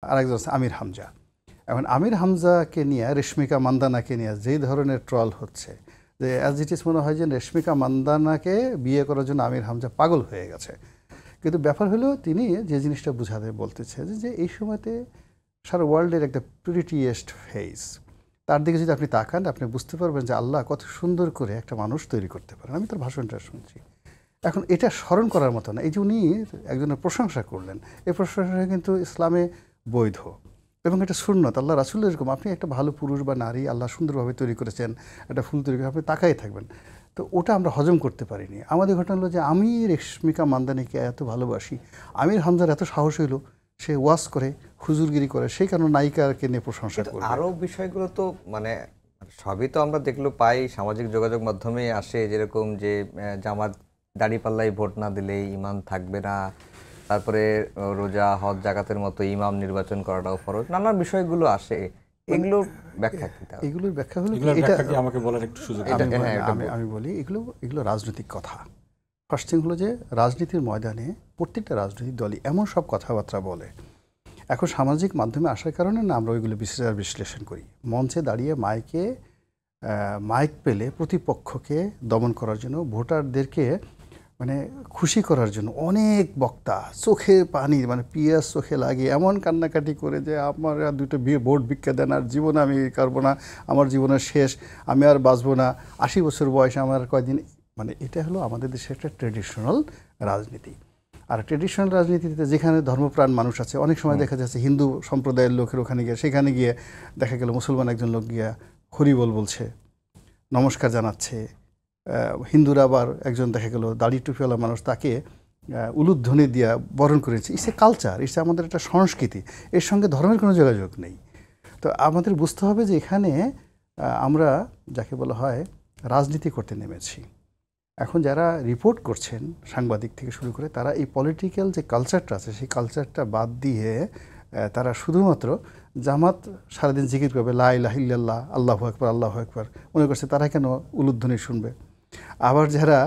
আরেকজন আছে আমির হামজা। এখন আমির হামজাকে নিয়ে, রেশমিকা মান্দানাকে নিয়ে যেই ধরনের ট্রল হচ্ছে, যে অ্যাজ ইট ইজ মনে হয় যে রেশমিকা মান্দানাকে বিয়ে করার জন্য আমির হামজা পাগল হয়ে গেছে। কিন্তু ব্যাপার হলো তিনি যে জিনিসটা বুঝাতে বলতেছে যে এই সময়তে সারা ওয়ার্ল্ডের একটা প্রিটিয়েস্ট ফেস, তার দিকে যদি আপনি তাকান আপনি বুঝতে পারবেন যে আল্লাহ কত সুন্দর করে একটা মানুষ তৈরি করতে পারেন। আমি তার ভাষণটা শুনছি। এখন এটা স্মরণ করার মতো না। এই যে উনি একজনের প্রশংসা করলেন, এই প্রশংসা কিন্তু ইসলামে বৈধ এবং এটা সুন্নত। আল্লাহ রাসূল এরকম, আপনি একটা ভালো পুরুষ বা নারী আল্লাহ সুন্দরভাবে তৈরি করেছেন, একটা ফুল তৈরি করে আপনি তাকাই থাকবেন। তো ওটা আমরা হজম করতে পারিনি। আমাদের ঘটনা হলো যে আমি রেশমিকা মান্দানিকে এত ভালোবাসি, আমির হামজার এত সাহস হইল সে ওয়াজ করে, হুজুরগিরি করে, সেই কারণে নায়িকাকে নিয়ে প্রশংসা করে। আরও বিষয়গুলো তো মানে সবই তো আমরা দেখলো পাই সামাজিক যোগাযোগ মাধ্যমে আসে, যেরকম যে জামাত দাড়িপাল্লাই ভোট না দিলে ইমান থাকবে না, তারপরে রোজা হজ জাকাতের মতো ইমাম নির্বাচন করাটাও ফরজ, নানান বিষয়গুলো আসে। এগুলোর ব্যাখ্যা কি? এগুলোর ব্যাখ্যা হলো আমাকে বলার একটু সুযোগ আমি বলি, এগুলো রাজনৈতিক কথা। ফার্স্ট থিং হলো যে রাজনীতির ময়দানে প্রত্যেকটা রাজনৈতিক দলই এমন সব কথাবার্তা বলে। এখন সামাজিক মাধ্যমে আসার কারণে না আমরা ওইগুলো বিশ্লেষণ করি। মঞ্চে দাঁড়িয়ে মাইক পেলে প্রতিপক্ষকে দমন করার জন্য, ভোটারদেরকে মানে খুশি করার জন্য অনেক বক্তা চোখে পানি, মানে পিয়াস চোখে লাগিয়ে এমন কান্নাকাটি করে যে আমার আর দুটো ভোট ভিক্ষা দেন, আর জীবনে আমি করবো না, আমার জীবনের শেষ, আমি আর বাঁচবো না, 80 বছর বয়সে আমার কয়দিন। মানে এটা হলো আমাদের দেশের একটা ট্রেডিশনাল রাজনীতি। আর ট্রেডিশনাল রাজনীতিতে যেখানে ধর্মপ্রাণ মানুষ আছে, অনেক সময় দেখা যাচ্ছে হিন্দু সম্প্রদায়ের লোকের ওখানে গিয়ে, সেখানে গিয়ে দেখা গেল মুসলমান একজন লোক গিয়া হরিবল বলছে, নমস্কার জানাচ্ছে। হিন্দুরা আবার একজন দেখা গেল দাড়ি টুপিওয়ালা মানুষ, তাকে উলুধ্বনি দিয়া বরণ করেছে। ইটস এ কালচার, ইটস আমাদের একটা সংস্কৃতি, এর সঙ্গে ধর্মের কোনো যোগাযোগ নেই। তো আমাদের বুঝতে হবে যে এখানে আমরা যাকে বলা হয় রাজনীতি করতে নেমেছি। এখন যারা রিপোর্ট করছেন সাংবাদিক থেকে শুরু করে, তারা এই পলিটিক্যাল যে কালচারটা আছে সেই কালচারটা বাদ দিয়ে তারা শুধুমাত্র জামাত সারাদিন জিকির করবে লা ইলাহা ইল্লাল্লাহ, আল্লাহু আকবার, আল্লাহু আকবার, মনে করছে তারা কেন উলুধ্বনি শুনবে। আবার যারা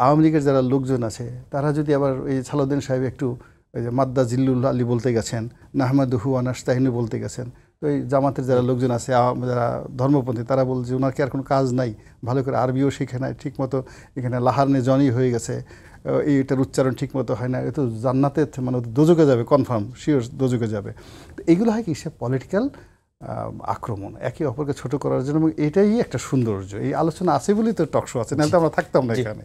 আওয়ামী লীগের যারা লোকজন আছে, তারা যদি আবার এই সালাউদ্দিন সাহেব একটু ওই যে মাদ্দা জিল্লুল আলী বলতে গেছেন, নাহমাদুহু ওয়া নাস্তাইনু বলতে গেছেন, তো এই জামাতের যারা লোকজন আছে, যারা ধর্মপন্থী, তারা বলছে ওনার কি আর কোনো কাজ নাই, ভালো করে আরবিও শিখে নাই ঠিকমতো, এখানে লাহারনে জনি হয়ে গেছে, এইটার উচ্চারণ ঠিকমতো হয় না, এ তো জান্নাতে মানে দোজকে যাবে, কনফার্ম শিওর দোজকে যাবে। তো এইগুলো হয় কি, সে পলিটিক্যাল আক্রমণ, একে অপরকে ছোট করার জন্য। এবং এটাই একটা সৌন্দর্য, এই আলোচনা আছে বলেই তো টকশো আছে, নাহলে তো আমরা থাকতাম না এখানে।